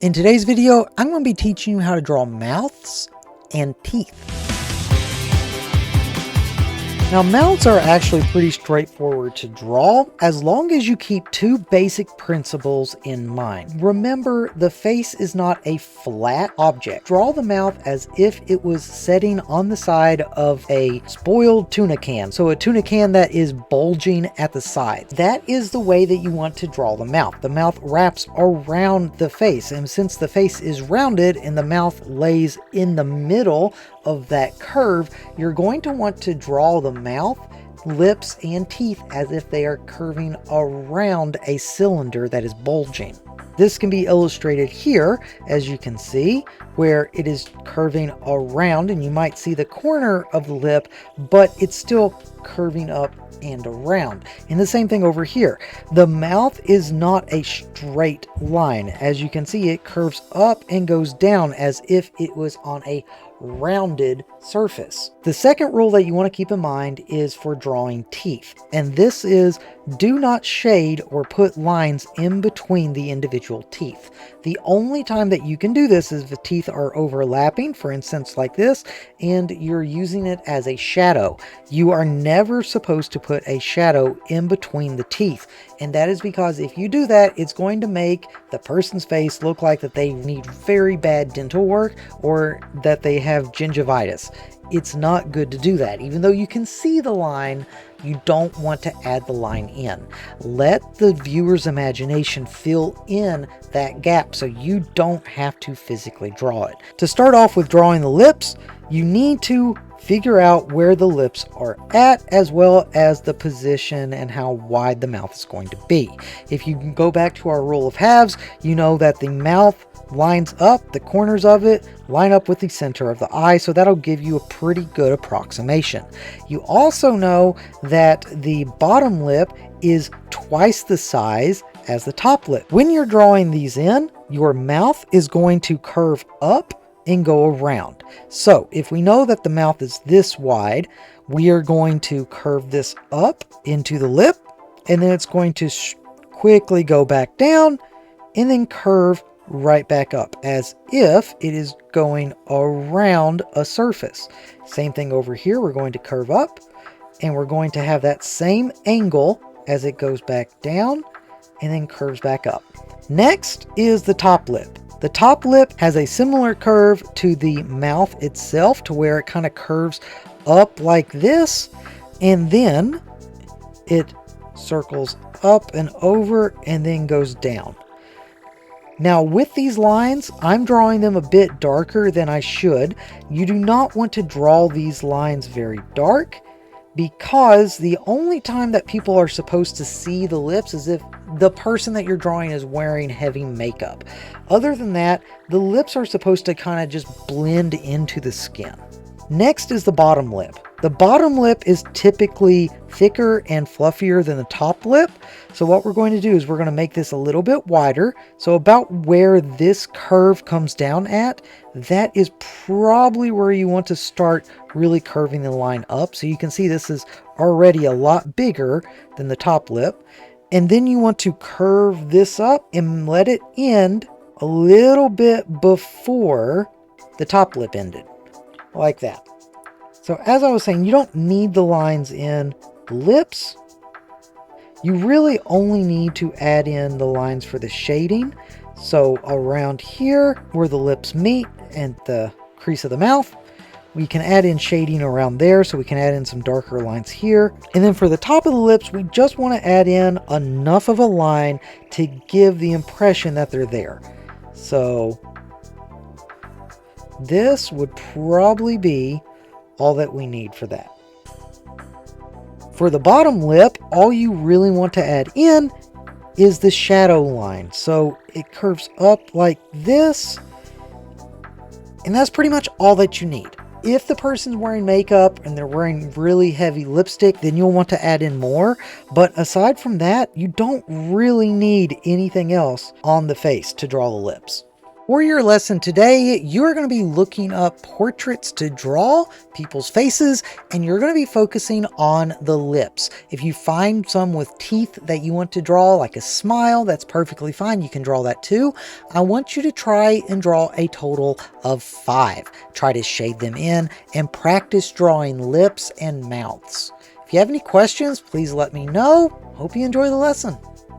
In today's video, I'm going to be teaching you how to draw mouths and teeth. Now, mouths are actually pretty straightforward to draw as long as you keep two basic principles in mind. Remember, the face is not a flat object. Draw the mouth as if it was sitting on the side of a spoiled tuna can. So a tuna can that is bulging at the side. That is the way that you want to draw the mouth. The mouth wraps around the face, and since the face is rounded and the mouth lays in the middle of that curve, you're going to want to draw the mouth, lips, and teeth as if they are curving around a cylinder that is bulging. This can be illustrated here, as you can see, where it is curving around, and you might see the corner of the lip, but it's still curving up and around. And the same thing over here. The mouth is not a straight line. As you can see, it curves up and goes down as if it was on a rounded surface. The second rule that you want to keep in mind is for drawing teeth, and this is do not shade or put lines in between the individual teeth. The only time that you can do this is if the teeth are overlapping, for instance like this, and you're using it as a shadow. You are never supposed to put a shadow in between the teeth, and that is because if you do that, it's going to make the person's face look like that they need very bad dental work or that they have gingivitis. It's not good to do that. Even though you can see the line, you don't want to add the line in. Let the viewer's imagination fill in that gap so you don't have to physically draw it. To start off with drawing the lips, you need to figure out where the lips are at, as well as the position and how wide the mouth is going to be. If you can go back to our rule of halves, you know that the mouth lines up, the corners of it line up with the center of the eye, so that'll give you a pretty good approximation. You also know that the bottom lip is twice the size as the top lip. When you're drawing these in, your mouth is going to curve up and go around. So if we know that the mouth is this wide, we are going to curve this up into the lip, and then it's going to quickly go back down and then curve right back up as if it is going around a surface. Same thing over here. We're going to curve up and we're going to have that same angle as it goes back down and then curves back up. Next is the top lip. The top lip has a similar curve to the mouth itself, to where it kind of curves up like this, and then it circles up and over and then goes down. Now with these lines, I'm drawing them a bit darker than I should. You do not want to draw these lines very dark, because the only time that people are supposed to see the lips is if the person that you're drawing is wearing heavy makeup. Other than that, the lips are supposed to kind of just blend into the skin. Next is the bottom lip. The bottom lip is typically thicker and fluffier than the top lip. So what we're going to do is we're going to make this a little bit wider. So about where this curve comes down at, that is probably where you want to start really curving the line up. So you can see this is already a lot bigger than the top lip. And then you want to curve this up and let it end a little bit before the top lip ended, like that. So as I was saying, you don't need the lines in the lips. You really only need to add in the lines for the shading. So around here where the lips meet and the crease of the mouth, we can add in shading around there, so we can add in some darker lines here. And then for the top of the lips, we just want to add in enough of a line to give the impression that they're there. So this would probably be all that we need for that. For the bottom lip, all you really want to add in is the shadow line. So it curves up like this, and that's pretty much all that you need. If the person's wearing makeup and they're wearing really heavy lipstick, then you'll want to add in more. But aside from that, you don't really need anything else on the face to draw the lips. For your lesson today, you're going to be looking up portraits to draw, people's faces, and you're going to be focusing on the lips. If you find some with teeth that you want to draw, like a smile, that's perfectly fine. You can draw that too. I want you to try and draw a total of 5. Try to shade them in and practice drawing lips and mouths. If you have any questions, please let me know. Hope you enjoy the lesson.